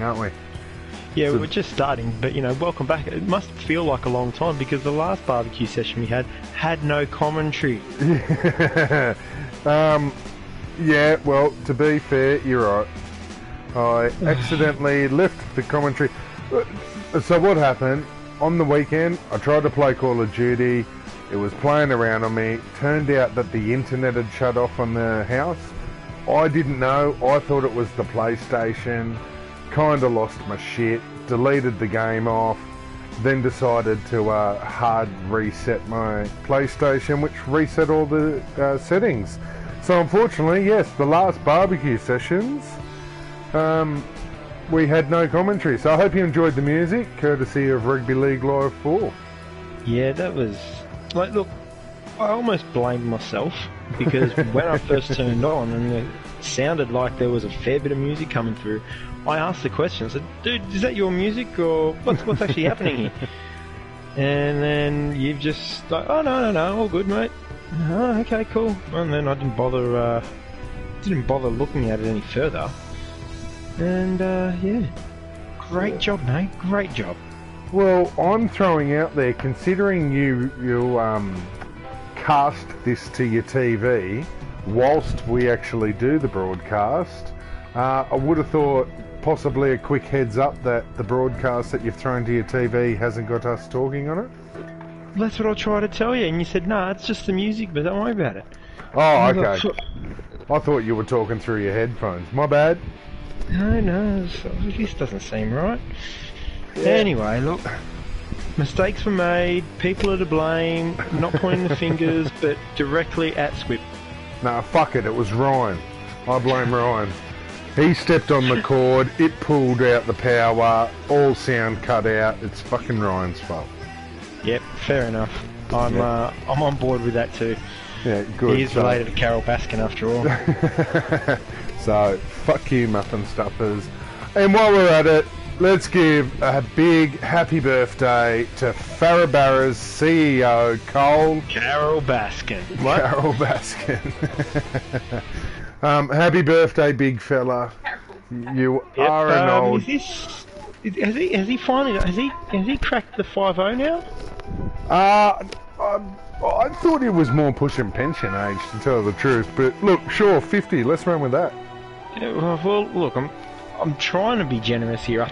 starting, aren't we? Yeah, So, we're just starting, but you know, welcome back. It must feel like a long time because the last barbecue session we had no commentary. Yeah, well, to be fair, you're right. I accidentally left the commentary. So what happened? On the weekend, I tried to play Call of Duty. It was playing around on me. Turned out that the internet had shut off on the house. I didn't know. I thought it was the PlayStation. Kinda lost my shit. Deleted the game off. Then decided to hard reset my PlayStation, which reset all the settings. So unfortunately, yes, the last barbecue sessions, we had no commentary. So I hope you enjoyed the music, courtesy of Rugby League Live 4. Yeah, that was... Like, look, I almost blamed myself because when I first turned on and it sounded like there was a fair bit of music coming through, I asked the question. I said, dude, is that your music or what's actually happening here? And then you've just like, oh, no, all good, mate. Oh, okay, cool. And then I didn't bother looking at it any further. And, yeah. Great job, mate. Great job. Well, I'm throwing out there, considering you cast this to your TV whilst we actually do the broadcast, I would have thought possibly a quick heads up that the broadcast that you've thrown to your TV hasn't got us talking on it. That's what I tried to tell you, and you said, nah, it's just the music, but don't worry about it. Oh, okay. I thought you were talking through your headphones. My bad. No, this doesn't seem right. Yeah. Anyway, look, mistakes were made, people are to blame, not pointing the fingers, but directly at Squib. Nah, fuck it, it was Ryan. I blame Ryan. He stepped on the cord, it pulled out the power, all sound cut out, it's fucking Ryan's fault. Yep, fair enough. I'm on board with that too. Yeah, good. He is related to Carol Baskin after all. So, fuck you, muffin stuffers. And while we're at it, let's give a big happy birthday to Farabara's CEO, Carol Baskin. What? Carol Baskin. Happy birthday, big fella. You are an old... Has he cracked the 5-0 now? I thought he was more pushing pension age, to tell the truth. But look, sure, 50. Let's run with that. Yeah, well, look, I'm trying to be generous here.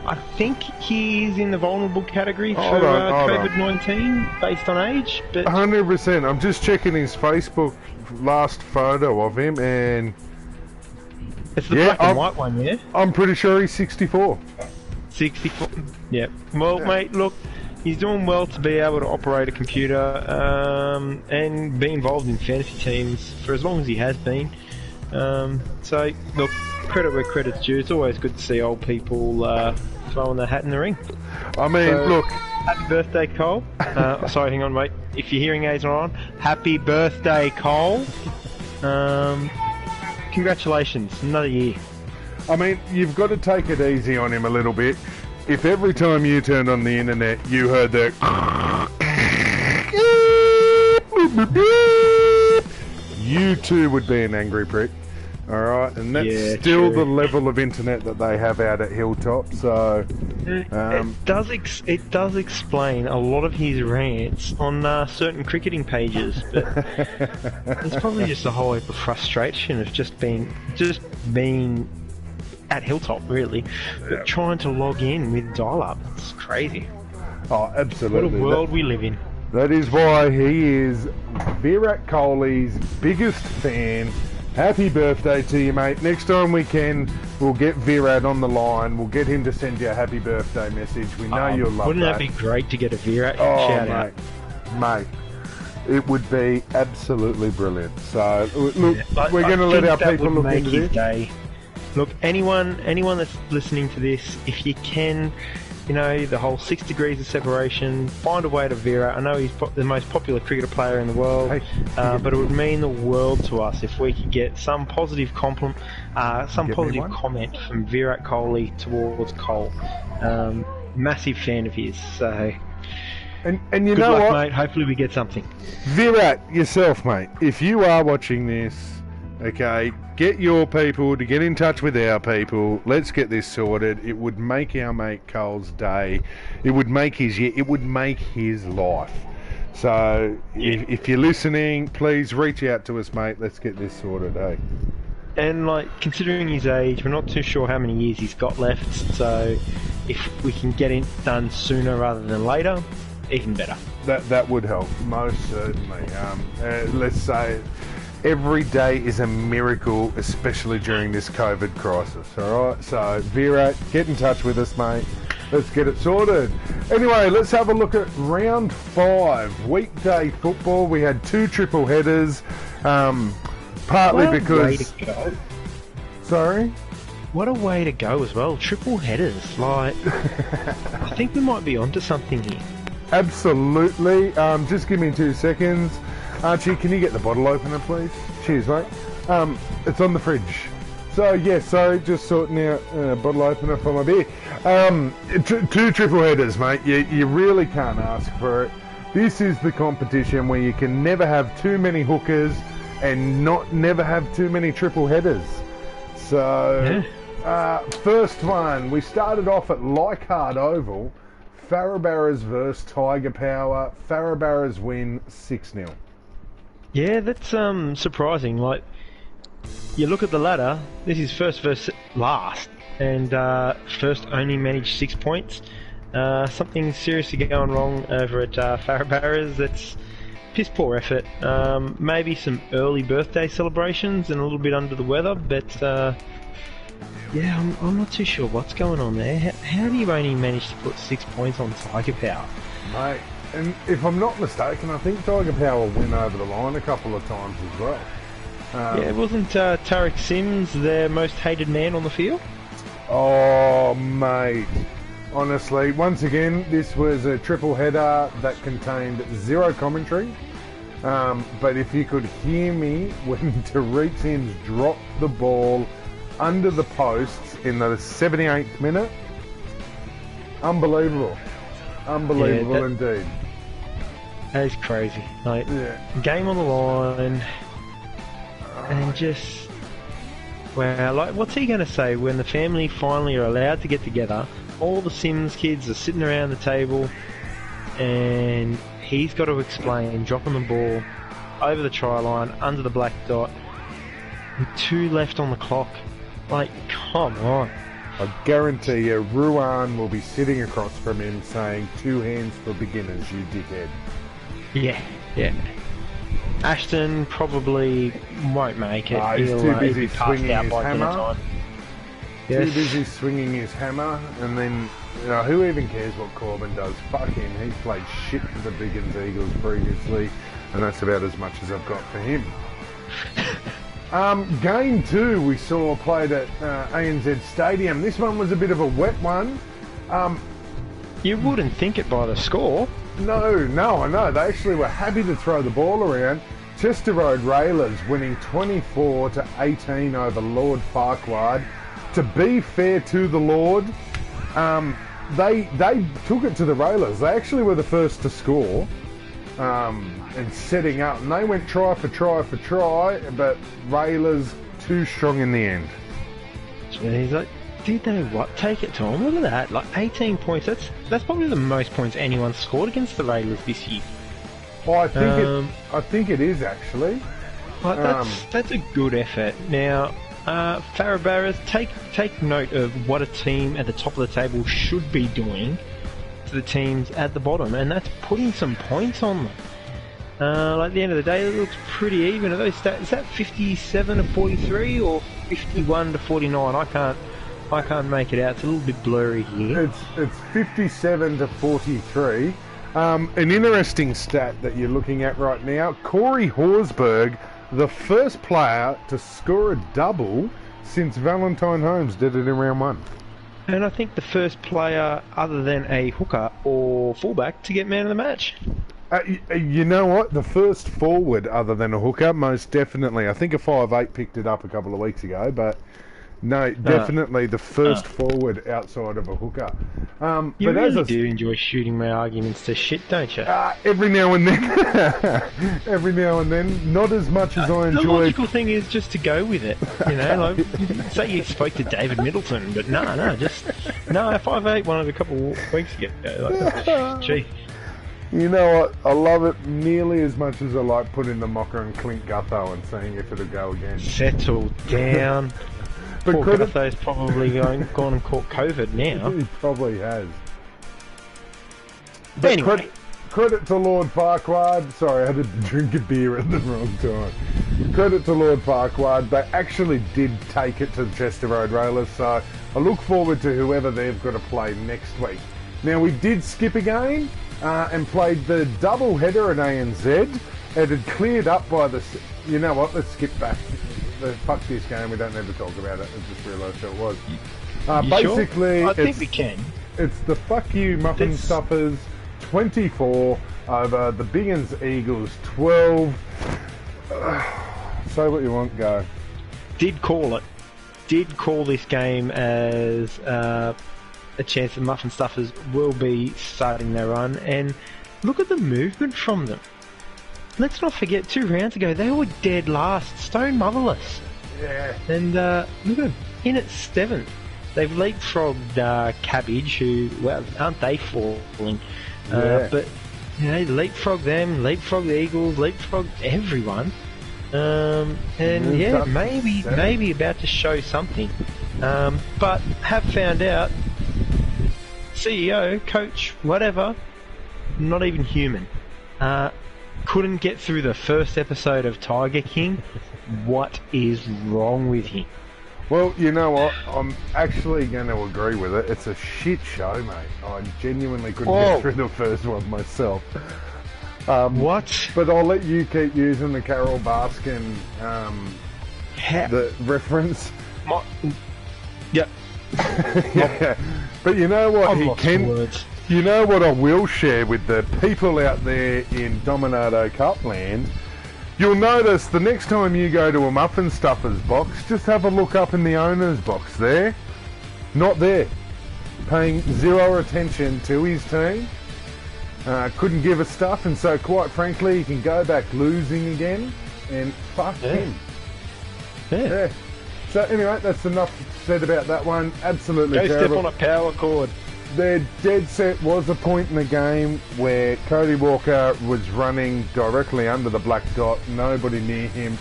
I think he's in the vulnerable category for COVID-19 based on age. But 100%. I'm just checking his Facebook last photo of him, and it's the black and white one, yeah? I'm pretty sure he's 64. 64. Yeah. Well, mate, look, he's doing well to be able to operate a computer and be involved in fantasy teams for as long as he has been. So, look, credit where credit's due. It's always good to see old people throwing their hat in the ring. I mean, so, look... Happy birthday, Cole. Sorry, hang on, mate. If your hearing aids are on, happy birthday, Cole. Congratulations, another year. I mean, you've got to take it easy on him a little bit. If every time you turned on the internet, you heard that... you too would be an angry prick. Alright, and that's still the level of internet that they have out at Hilltop, so... it does explain a lot of his rants on certain cricketing pages, but it's probably just a whole heap of frustration of just being at Hilltop, really, but trying to log in with dial-up. It's crazy. Oh, absolutely. What a world we live in. That is why he is Virat Kohli's biggest fan. Happy birthday to you, mate. Next time we can, we'll get Virat on the line. We'll get him to send you a happy birthday message. We know you'll love that. Wouldn't that be great to get a Virat shout out? Mate, it would be absolutely brilliant. So, look, we're going to let our people look into this. Day. Look, anyone that's listening to this, if you can, you know, the whole 6 degrees of separation, find a way to Virat. I know he's the most popular cricketer player in the world, but it would mean the world to us if we could get some positive comment from Virat Kohli towards Cole. Massive fan of his, so... And you good know luck, what, mate. Hopefully we get something. Virat, yourself, mate, if you are watching this, Okay, get your people to get in touch with our people. Let's get this sorted. It would make our mate Cole's day. It would make his year. It would make his life. So, if you're listening, please reach out to us, mate. Let's get this sorted, hey? And, like, considering his age, we're not too sure how many years he's got left, so if we can get it done sooner rather than later, even better. That would help, most certainly. Let's say every day is a miracle, especially during this COVID crisis, alright? So, Vera, get in touch with us, mate. Let's get it sorted. Anyway, let's have a look at round 5, weekday football. We had 2 triple headers, partly because... Way to go. Sorry? What a way to go as well. Triple headers. Like, I think we might be onto something here. Absolutely. Just give me 2 seconds. Archie, can you get the bottle opener, please? Cheers, mate. It's on the fridge. So, yeah, sorry, just sorting out a bottle opener for my beer. 2 triple headers, mate. You really can't ask for it. This is the competition where you can never have too many hookers and never have too many triple headers. So, first one, we started off at Leichhardt Oval. Farrabarras versus Tiger Power. Farrabarras win 6-0. Yeah, that's surprising. Like, you look at the ladder, this is first versus last, and first only managed 6 points. Something seriously going wrong over at Farrabarras. That's piss poor effort. Maybe some early birthday celebrations and a little bit under the weather, but yeah, I'm not too sure what's going on there. How do you only manage to put 6 points on Tiger Power? Mate, and if I'm not mistaken, I think Tiger Power went over the line a couple of times as well. Yeah, wasn't Tarek Sims their most hated man on the field? Oh, mate. Honestly, once again, this was a triple header that contained 0 commentary. But if you could hear me when Tarek Sims dropped the ball under the posts in the 78th minute, unbelievable. Unbelievable indeed. That is crazy. Like, game on the line, and just, wow, like, what's he going to say when the family finally are allowed to get together? All the Sims kids are sitting around the table, and he's got to explain dropping the ball over the try line, under the black dot, with 2 left on the clock. Like, come on. I guarantee you, Ruan will be sitting across from him saying, 2 hands for beginners, you dickhead. Yeah. Ashton probably won't make it. He's too busy swinging his hammer. Yes. Too busy swinging his hammer, and then, you know, who even cares what Corbin does? Fuck him. He's played shit for the Biggins Eagles previously, and that's about as much as I've got for him. Game 2 we saw played at ANZ Stadium. This one was a bit of a wet one. You wouldn't think it by the score. No, I know. They actually were happy to throw the ball around. Chester Road Railers winning 24-18 over Lord Farquhar. To be fair to the Lord, they took it to the Railers. They actually were the first to score and setting up. And they went try for try, but Railers too strong in the end. Jeez, like, did they take it to them? Look at that, like 18 points. That's probably the most points anyone scored against the Railers this year. Oh, I think it is actually. Like, that's a good effort. Now, Farrabarras, take note of what a team at the top of the table should be doing to the teams at the bottom, and that's putting some points on them. Like, at the end of the day, it looks pretty even. Are those stats, is that 57-43 or 51-49? I can't make it out. It's a little bit blurry here. It's 57-43. An interesting stat that you're looking at right now, Corey Horsburgh, the first player to score a double since Valentine Holmes did it in round 1. And I think the first player other than a hooker or fullback to get man of the match. You know what? The first forward other than a hooker, most definitely. I think a 5'8" picked it up a couple of weeks ago, but No, definitely the first forward outside of a hooker. You but really do enjoy shooting my arguments to shit, don't you? Every now and then. Every now and then. Not as much as I enjoy. The logical thing is just to go with it. You know, like, say you spoke to David Middleton, but no, 5'8" one a couple of weeks ago. Like, gee. You know what? I love it nearly as much as I like putting the mocker and Clint Gutho and seeing if it'll go again. Settle down. But Poor Gutho's probably gone and caught COVID now. He probably has. But anyway. Credit to Lord Farquhar. Sorry, I had to drink a beer at the wrong time. Credit to Lord Farquhar. They actually did take it to the Chester Road Railers, so I look forward to whoever they've got to play next week. Now, we did skip a game and played the double header at ANZ. It had cleared up by the... You know what? Let's skip back. Fuck this game. We don't need to talk about it. I just realised who it was. Basically, sure? I think we can. It's the Fuck You Muffin Stuffers 24 over the Biggins Eagles 12. Say what you want, go. Did call this game as a chance the Muffin Stuffers will be starting their run, and look at the movement from them. Let's not forget, 2 rounds ago, they were dead last, stone motherless. Yeah. And look at them, in at 7th. They've leapfrogged Cabbage, who, well, aren't they falling? Yeah. But, you know, leapfrog them, leapfrog the Eagles, leapfrog everyone. And yeah, maybe about to show something. But have found out, CEO, coach, whatever, not even human. Couldn't get through the first episode of Tiger King. What is wrong with him? Well, you know what? I'm actually going to agree with it. It's a shit show, mate. I genuinely couldn't get through the first one myself. What? But I'll let you keep using the Carol Baskin the reference. Yep. Yeah. But you know what? You know what I will share with the people out there in Dominado Cup land? You'll notice the next time you go to a Muffin Stuffers box, just have a look up in the owner's box there. Not there. Paying zero attention to his team. Couldn't give a stuff, and so quite frankly, he can go back losing again, and fuck him. Yeah. So anyway, that's enough said about that one. Absolutely Go terrible. step on a power cord. Their dead set was a point in the game where Cody Walker was running directly under the black dot, nobody near him,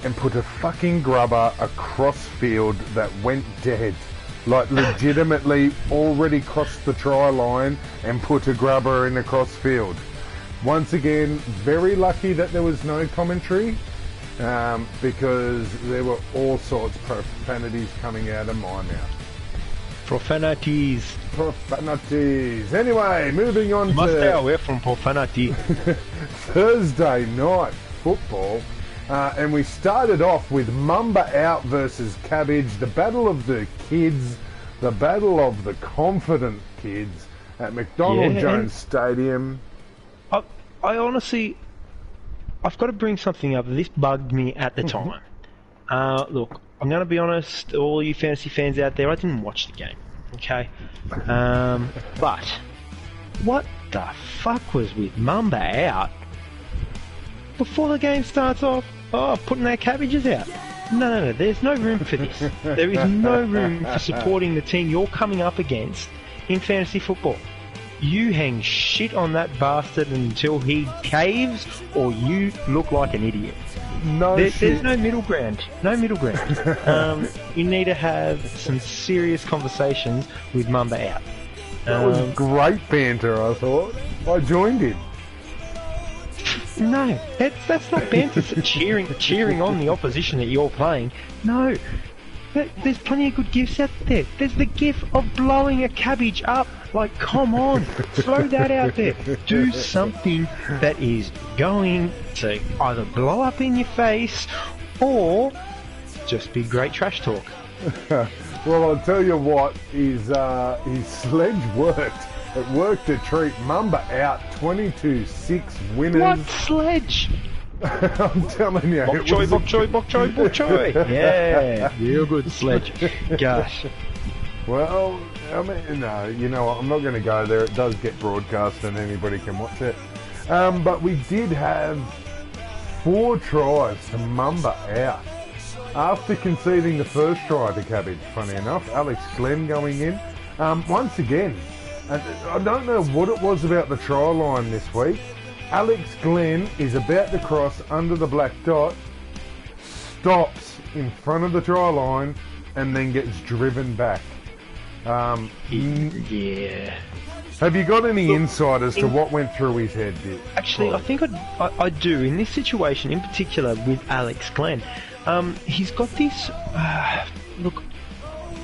and put a fucking grubber across field that went dead. Like legitimately already crossed the try line and put a grubber in across field. Once again, very lucky that there was no commentary because there were all sorts of profanities coming out of my mouth. Profanities. Anyway, moving on must to... stay away from profanity. Thursday night football. And we started off with Mumba out versus Cabbage. The battle of the kids. The battle of the confident kids at McDonald Jones Stadium. I honestly... I've got to bring something up. This bugged me at the time. Look, I'm going to be honest, all you fantasy fans out there, I didn't watch the game, okay? But what the fuck was with Mumba out before the game starts off? Oh, putting their cabbages out. No, there's no room for this. There is no room for supporting the team you're coming up against in fantasy football. You hang shit on that bastard until he caves, or you look like an idiot. There's no middle ground. No middle ground. You need to have some serious conversations with Mumba out. That was great banter, I thought. I joined him. No, that's not banter. cheering on the opposition that you're playing. No, there's plenty of good gifts out there. There's the gift of blowing a cabbage up. Like, come on, throw that out there. Do something that is going to either blow up in your face or just be great trash talk. Well, I'll tell you what, his sledge worked. It worked to treat Mumba out 22-6 winners. What sledge? I'm telling you. Bok choy, bok choy, bok choy, bok choy. Yeah, real good sledge. Gosh. Well, I mean, no, you know what? I'm not going to go there. It does get broadcast and anybody can watch it. But we did have 4 tries to Mumba out. After conceding the first try to Cabbage, funny enough, Alex Glenn going in. Once again, I don't know what it was about the try line this week. Alex Glenn is about to cross under the black dot, stops in front of the try line, and then gets driven back. Yeah. Have you got any insight as to what went through his head? Actually, I think I do. In this situation, in particular with Alex Glenn, he's got this... look,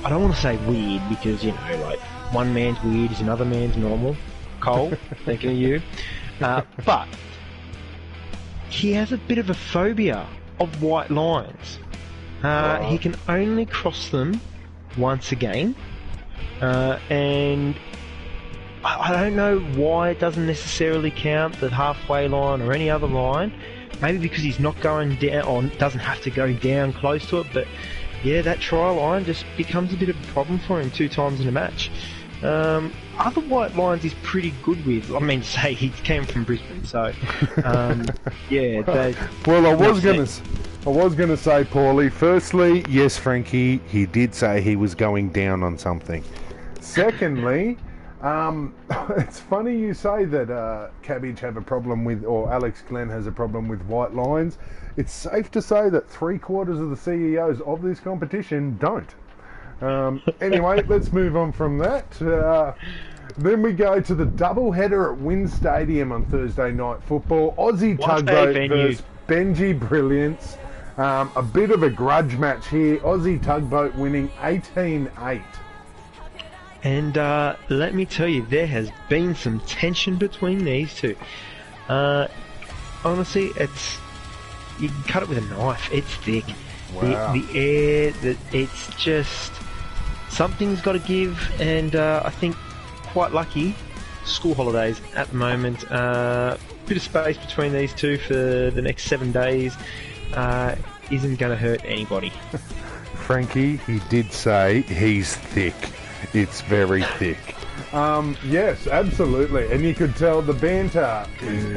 I don't want to say weird because, you know, like, one man's weird is another man's normal. Cole, thinking of you. But he has a bit of a phobia of white lines. He can only cross them once a game. And I don't know why it doesn't necessarily count the halfway line or any other line. Maybe because he's not going down, or doesn't have to go down close to it. But yeah, that try line just becomes a bit of a problem for him 2 times in a match. Other white lines he's pretty good with. I mean, say he came from Brisbane, so yeah. Well, I was gonna say, Paulie. Firstly, yes, Frankie, he did say he was going down on something. Secondly, it's funny you say that Cabbage have a problem with, or Alex Glenn has a problem with white lines. It's safe to say that 3/4 of the CEOs of this competition don't. Anyway, let's move on from that. Then we go to the double header at Wynn Stadium on Thursday night football. Aussie Tugboat versus Benji Brilliance. A bit of a grudge match here. Aussie Tugboat winning 18-8. And let me tell you, there has been some tension between these two. Honestly, you can cut it with a knife. It's thick. Wow. The air, it's just... Something's got to give, and I think quite lucky, school holidays at the moment. Bit of space between these two for the next 7 days isn't going to hurt anybody. Frankie, he did say he's thick. It's very thick. Yes, absolutely. And you could tell the banter is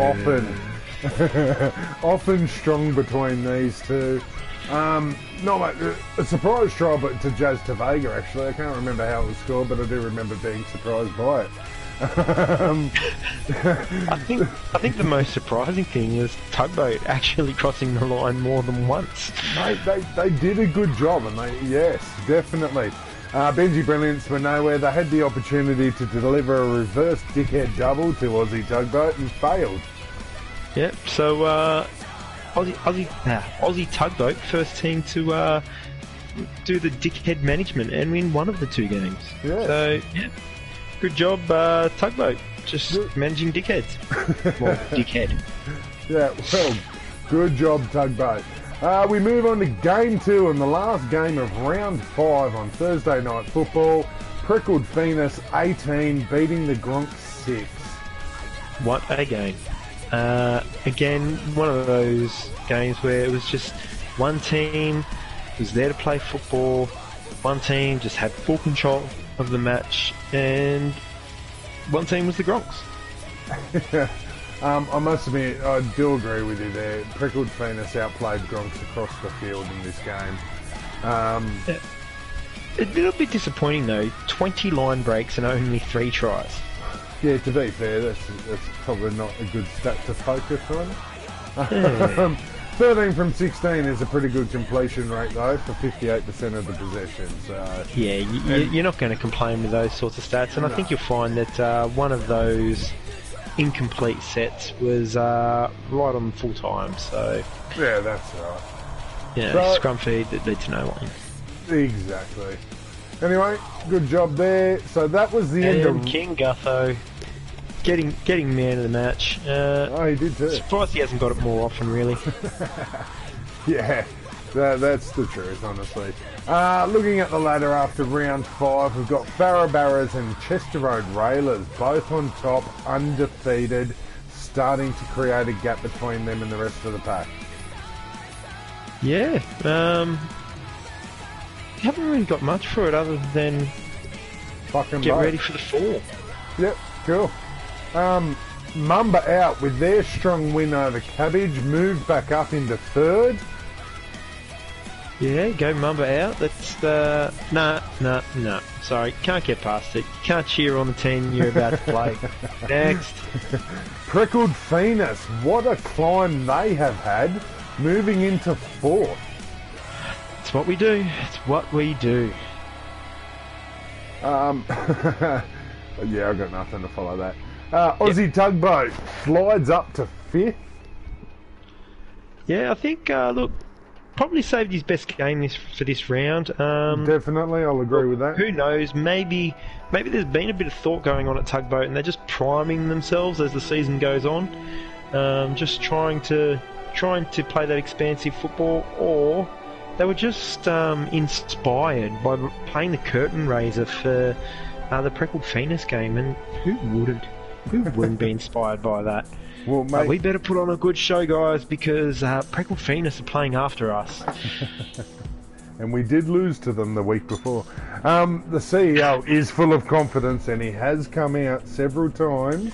often strong between these two. Not a surprise try, but to Jazz Tavega, actually. I can't remember how it was scored, but I do remember being surprised by it. I think the most surprising thing was Tugboat actually crossing the line more than once. Mate, they did a good job, and yes, definitely. Benji Brilliance were nowhere. They had the opportunity to deliver a reverse dickhead double to Aussie Tugboat and failed. Yep, so Aussie Tugboat, first team to do the dickhead management and win one of the 2 games. Yes. So, yeah, good job, Tugboat, just managing dickheads. Well, dickhead. Yeah, well, good job, Tugboat. We move on to Game 2 and the last game of Round 5 on Thursday Night Football. Prickled Phoenix 18, beating the Gronk 6. What a game. Again, one of those games where it was just one team was there to play football, one team just had full control of the match, and one team was the Gronks. I must admit, I do agree with you there. Prickled Phoenix outplayed Gronks across the field in this game. A little bit disappointing though, 20 line breaks and only 3 tries. Yeah, to be fair, that's probably not a good stat to focus on. 13 from 16 is a pretty good completion rate though for 58% of the possession. So yeah, you're not going to complain with those sorts of stats, and I think you'll find that one of those incomplete sets was right on full time. So yeah, that's right. Yeah, so, scrum feed that led to no one. Exactly. Anyway, good job there. So that was the end of King Gutho getting man of the match. Oh, he did too. Surprised he hasn't got it more often, really. Yeah, that's the truth, honestly. Looking at the ladder after round 5, we've got Barra Barras and Chester Road Railers, both on top, undefeated, starting to create a gap between them and the rest of the pack. Yeah. Haven't really got much for it other than Fucking get both. ready for the fall. Yep, cool. Mumba out with their strong win over Cabbage, moved back up into third. Yeah, go Mumba out. That's no. Sorry, can't get past it. You can't cheer on the team you're about to play. Next. Prickled Phoenix, what a climb they have had, moving into fourth. It's what we do. It's what we do. Yeah, I've got nothing to follow that. Aussie Tugboat slides up to fifth. Yeah, I think, look, probably saved his best game for this round. Definitely, I'll agree with that. Who knows? Maybe there's been a bit of thought going on at Tugboat, and they're just priming themselves as the season goes on, just trying to play that expansive football, or they were just inspired by playing the curtain raiser for the Prickled Phoenix game, and who wouldn't be inspired by that? Well, mate, We better put on a good show, guys, because Prickled Phoenix are playing after us. and we did lose to them the week before. The CEO is full of confidence, and he has come out several times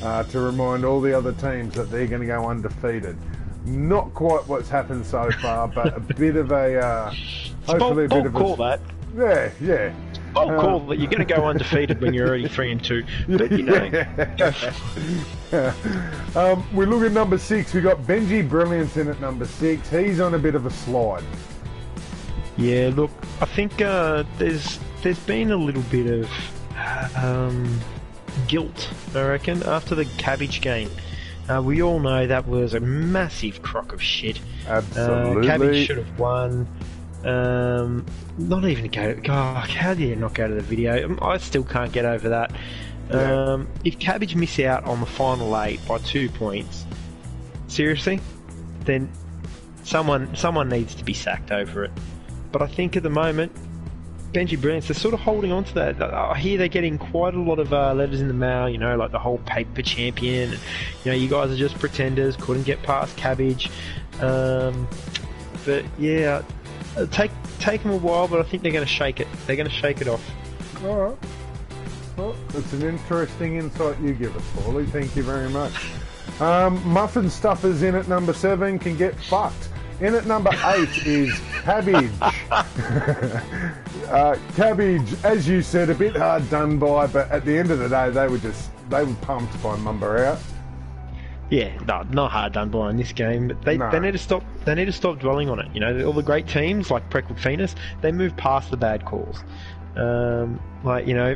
to remind all the other teams that they're going to go undefeated. Not quite what's happened so far, but a bit of a hopefully a bit of a call that. Yeah. I'll call that you're going to go undefeated when you're already 3-2. But you know, we look at number 6. We got Benji Brilliance in at number 6. He's on a bit of a slide. yeah. Look, I think there's been a little bit of guilt, I reckon, after the Cabbage game. We all know that was a massive crock of shit. Absolutely. Cabbage should have won. Not even go. God, how do you not go to the video? I still can't get over that. Yeah. If Cabbage miss out on the final 8 by 2 points, seriously, then someone needs to be sacked over it. But I think at the moment, Benji Brilliance, they're sort of holding on to that. I hear they're getting quite a lot of letters in the mail, you know, like the whole paper champion. You know, you guys are just pretenders, couldn't get past Cabbage. But yeah, take them a while, but I think they're going to shake it. They're going to shake it off. All right. Well, that's an interesting insight you give us, Paulie. Thank you very much. Muffin Stuffers in at number 7 can get fucked. In at number 8 is Cabbage. Cabbage, as you said, a bit hard done by, but at the end of the day, they were pumped by Mumba out. Yeah, no, not hard done by in this game, but they need to stop. They need to stop dwelling on it. You know, all the great teams like Prickled Phoenix, they move past the bad calls. Like, you know,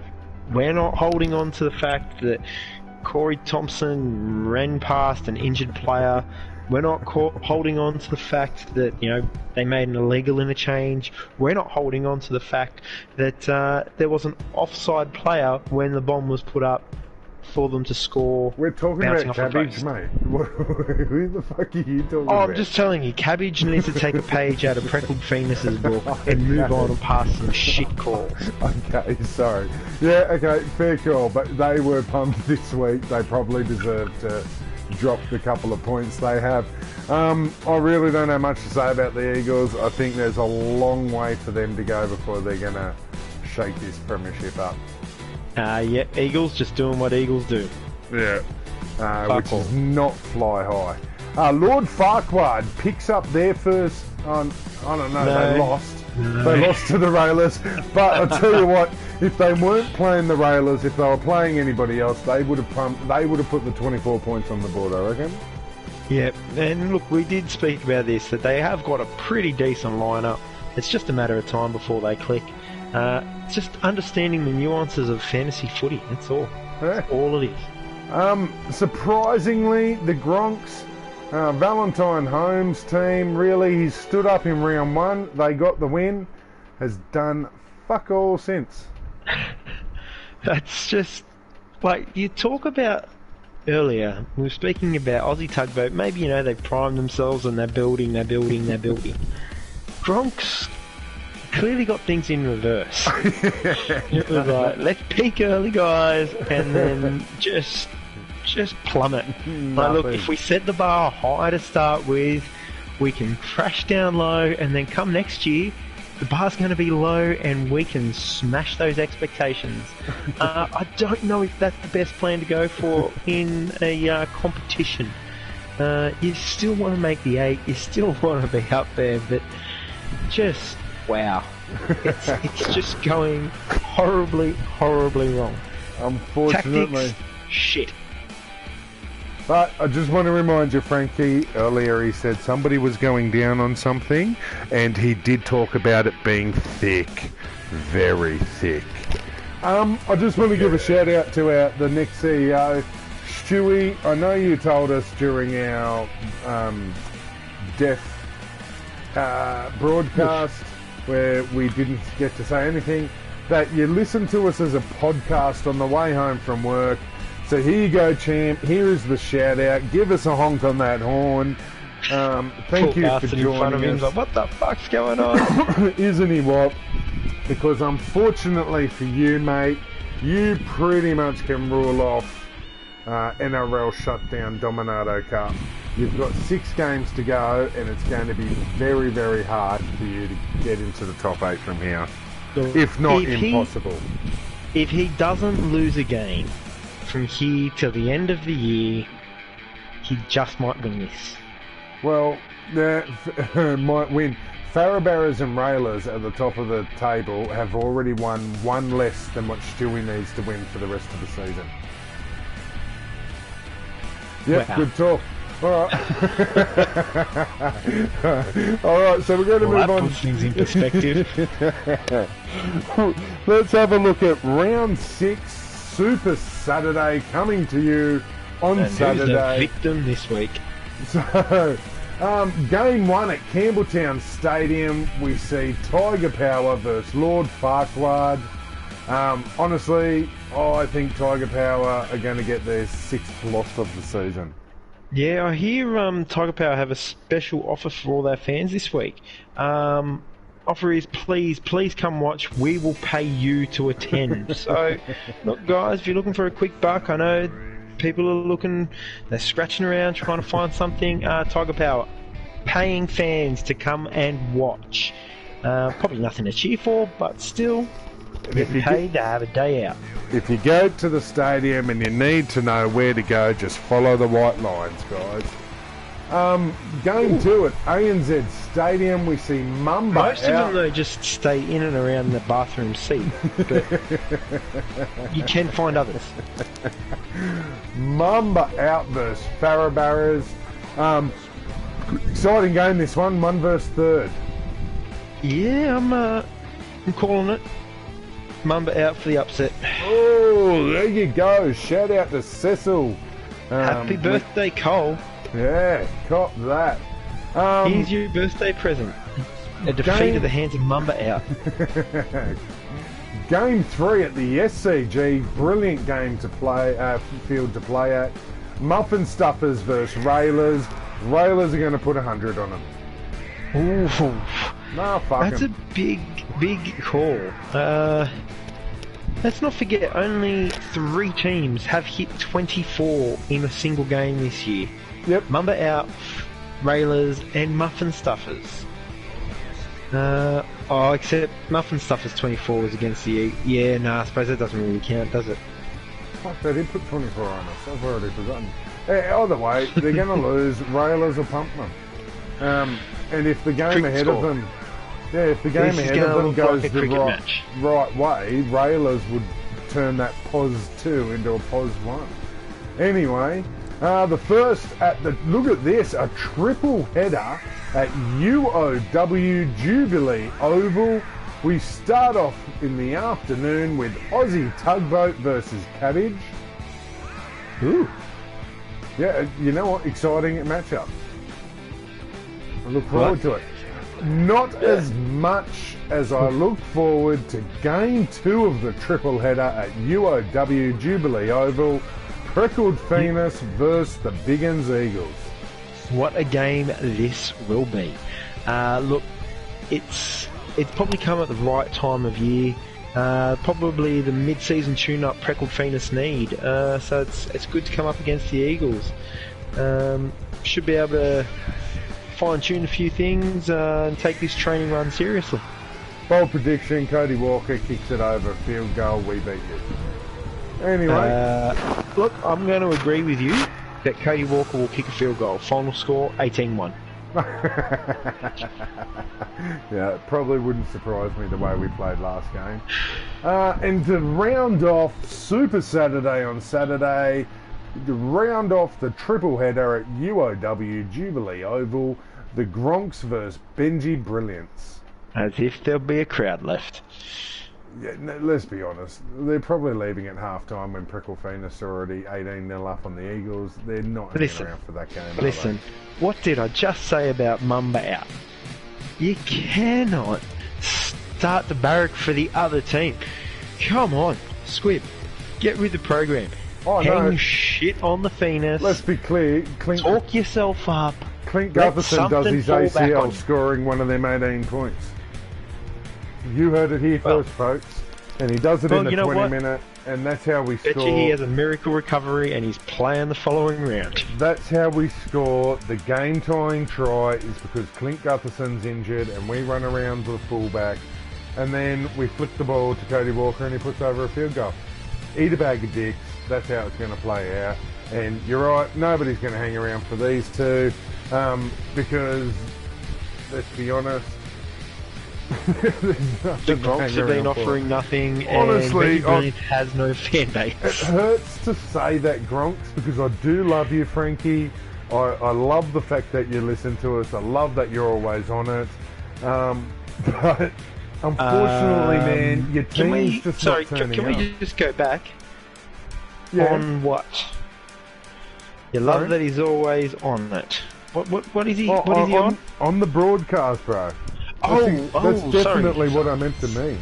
we're not holding on to the fact that Corey Thompson ran past an injured player. We're not holding on to the fact that, you know, they made an illegal interchange. We're not holding on to the fact that there was an offside player when the bomb was put up for them to score. We're talking about Cabbage, mate. Who the fuck are you talking about? I'm just telling you, Cabbage needs to take a page out of Prickled Phoenix's book and move on and pass some shit calls. Okay, sorry. Yeah, okay, fair call, but they were pumped this week. They probably deserve to drop the couple of points they have. I really don't have much to say about the Eagles. I think there's a long way for them to go before they're going to shake this premiership up. Yeah, Eagles just doing what Eagles do. Yeah, which is not fly high. Lord Farquhar picks up their first. I don't know. No. They lost. No. They lost to the Railers. But I'll tell you what. If they weren't playing the Railers, if they were playing anybody else, they would have put the 24 points on the board, I reckon. Yeah, and look, we did speak about this, that they have got a pretty decent lineup. It's just a matter of time before they click. It's just understanding the nuances of fantasy footy. That's all. Yeah. That's all it is. Surprisingly, the Gronks, Valentine Holmes team, really, he stood up in round 1. They got the win. Has done fuck all since. That's just like you talk about earlier. We were speaking about Aussie Tugboat. Maybe, you know, they've primed themselves and they're building. Gronks clearly got things in reverse. It was like, let's peak early, guys, and then just just plummet. Like, look, if we set the bar high to start with, we can crash down low, and then come next year, the bar's going to be low, and we can smash those expectations. I don't know if that's the best plan to go for in a competition. You still want to make the 8, you still want to be up there, but just, wow. It's just going horribly, horribly wrong. Unfortunately. Tactics, shit. But I just want to remind you, Frankie, earlier he said somebody was going down on something, and he did talk about it being thick. Very thick. I just want to give a shout out to the next CEO, Stewie. I know you told us during our deaf broadcast where we didn't get to say anything, that you listen to us as a podcast on the way home from work. So here you go, champ. Here is the shout out. Give us a honk on that horn. Thank you for joining us. Like, what the fuck's going on? Isn't he what? Because unfortunately for you, mate, you pretty much can rule off NRL shutdown Dominato Cup. You've got 6 games to go, and it's going to be very, very hard for you to get into the top 8 from here. If not impossible. If he doesn't lose a game from here till the end of the year, he just might win this. Well, might win. Farabarras and Railers at the top of the table have already won 1 less than what Stewie needs to win for the rest of the season. Yeah, wow. Good talk. All right. All right, so we're going to move on. That puts things in perspective. Let's have a look at round 6, Super Saturday, coming to you on Saturday. Who's the victim this week? So, game 1 at Campbelltown Stadium, we see Tiger Power versus Lord Farquhar. Honestly, I think Tiger Power are going to get their 6th loss of the season. Yeah, I hear Tiger Power have a special offer for all their fans this week. Offer is, please come watch. We will pay you to attend. So, look, guys, if you're looking for a quick buck, I know people are looking, they're scratching around trying to find something. Tiger Power, paying fans to come and watch. Probably nothing to cheer for, but still, getting paid to have a day out. If you go to the stadium and you need to know where to go, just follow the white lines, guys. Game 2 at ANZ Stadium, we see Mumba Most out. of them, though, just stay in and around the bathroom seat. But you can find others. Mumba out versus Farabarras. Exciting game, this one. 1 versus 3rd. Yeah, I'm calling it. Mumba out for the upset. Oh, there you go. Shout out to Cecil. Happy birthday, Cole. Yeah, cop that. Here's your birthday present. A defeat at the hands of Mumba out. Game 3 at the SCG. Brilliant game to play, field to play at. Muffin Stuffers versus Railers. Railers are going to put 100 on them. Ooh. Nah, fuck That's 'em. a big call. Let's not forget, only 3 teams have hit 24 in a single game this year. Yep. Mumba out, Railers, and Muffin Stuffers. Except Muffin Stuffers 24 was against the... Yeah, nah, I suppose that doesn't really count, does it? Fuck, they did put 24 on us. I've already forgotten. Either way, they're going to lose. Railers will pump them. And if the game ahead of them... Yeah, if the game ahead of them goes the right way, Railers would turn that pos 2 into a pos 1. Anyway, the first at the... Look at this, a triple header at UOW Jubilee Oval. We start off in the afternoon with Aussie Tugboat versus Cabbage. Ooh. Yeah, you know what? Exciting matchup. I look forward to it. Not as much as I look forward to Game 2 of the triple header at UOW Jubilee Oval. Freckled Phoenix versus the Big Uns Eagles. What a game this will be. Look, it's probably come at the right time of year. Probably the mid-season tune-up Preckled Phoenix need. So it's good to come up against the Eagles. Should be able to fine-tune a few things and take this training run seriously. Bold prediction, Cody Walker kicks it over, field goal, we beat you. Anyway. Look, I'm going to agree with you that Cody Walker will kick a field goal. Final score, 18-1. Yeah, it probably wouldn't surprise me the way we played last game. And to round off Super Saturday on Saturday, to round off the triple header at UOW Jubilee Oval, the Gronks versus Benji Brilliance. As if there'll be a crowd left. Yeah, no, let's be honest. They're probably leaving at half-time when Prickle Phoenix are already 18-0 up on the Eagles. They're not hanging around for that game. Listen, what did I just say about Mumba out? You cannot start the barrack for the other team. Come on, Squib. Get with the program. Oh, Hang no. shit on the Phoenix. Let's be clear. Talk yourself up. Clint Gutherson does his ACL scoring one of them 18 points. You heard it here first, folks. And he does it in the 20-minute, and that's how we score. Bet you he has a miracle recovery and he's playing the following round. That's how we score. The game-tying try is because Clint Gutherson's injured and we run around with the fullback, and then we flick the ball to Cody Walker and he puts over a field goal. Eat a bag of dicks. That's how it's going to play out. And you're right, nobody's going to hang around for these two because, let's be honest, the Gronks have been offering nothing, honestly, and Benji has no fan base. It hurts to say that, Gronks, because I do love you, Frankie. I love the fact that you listen to us. I love that you're always on it. But unfortunately, man, your team's just not turning can we just go back on what? You love that he's always on it. What is he? What is he on? On the broadcast, bro. That's definitely what I meant to mean.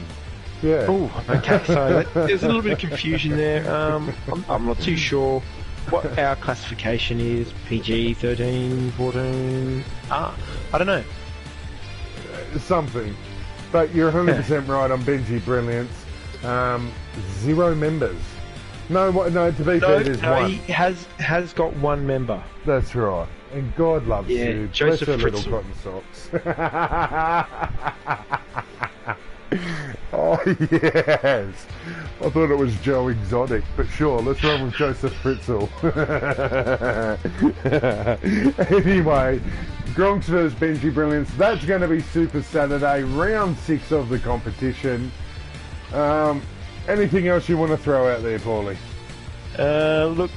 Yeah. Oh, okay. So there's a little bit of confusion there. I'm not too sure what our classification is. PG, 13, 14. I don't know. Something. But you're 100% right on Benji Brilliance. 0 members. No, to be fair, there's one. He has got one member. That's right. And God loves you. Joseph Bless her little Fritzl. cotton socks. Oh, yes. I thought it was Joe Exotic, but sure, let's run with Joseph Fritzl. Anyway, Gronks vs Benji Brilliance. That's going to be Super Saturday, round 6 of the competition. Anything else you want to throw out there, Paulie? Look,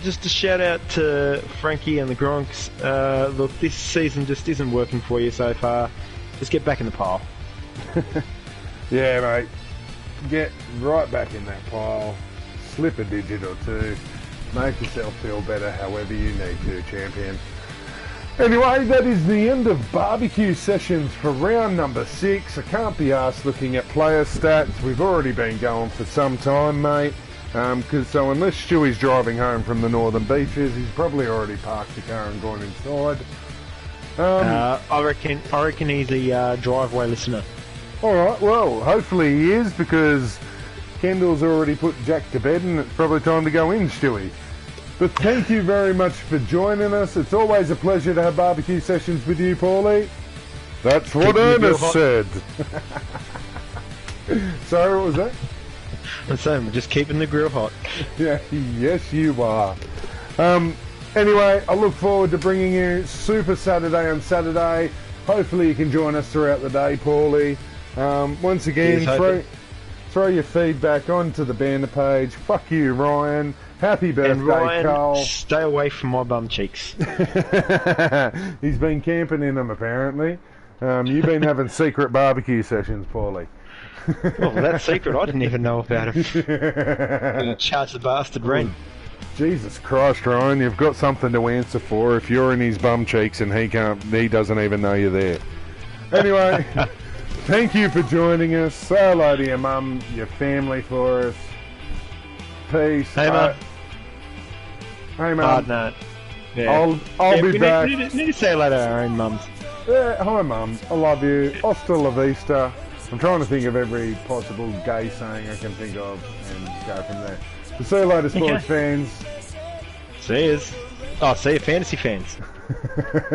just a shout out to Frankie and the Gronks. Look, this season just isn't working for you so far. Just get back in the pile. Yeah, mate. Get right back in that pile. Slip a digit or two. Make yourself feel better however you need to, champion. Anyway, that is the end of barbecue sessions for round number 6. I can't be arsed looking at player stats. We've already been going for some time, mate. So unless Stewie's driving home from the Northern Beaches, he's probably already parked the car and gone inside. I reckon he's a driveway listener. Alright, well, hopefully he is, because Kendall's already put Jack to bed and it's probably time to go in, Stewie. But thank you very much for joining us. It's always a pleasure to have barbecue sessions with you, Paulie. That's what Ernest said. Sorry, what was that? I'm saying we're just keeping the grill hot. Yeah, yes you are. Anyway, I look forward to bringing you Super Saturday on Saturday. Hopefully you can join us throughout the day, Paulie. Once again, throw your feedback onto the banner page. Fuck you, Ryan. Happy birthday, and Ryan, Carl. Stay away from my bum cheeks. He's been camping in them, apparently. You've been having secret barbecue sessions, Paulie. Well, that's secret. I didn't even know about him. Gonna charge the bastard rent. Jesus Christ, Ryan, you've got something to answer for if you're in his bum cheeks and he doesn't even know you're there. Anyway, thank you for joining us. Say hello to your mum, your family for us. Peace. Hey, Mum. Hey, Mum. No. Yeah. I'll be back. We need to say hello to our own mums. Yeah, hi, Mum. I love you. Hasta la vista. I'm trying to think of every possible gay saying I can think of and go from there. But see you later, sports fans. See you. Oh, see you, fantasy fans.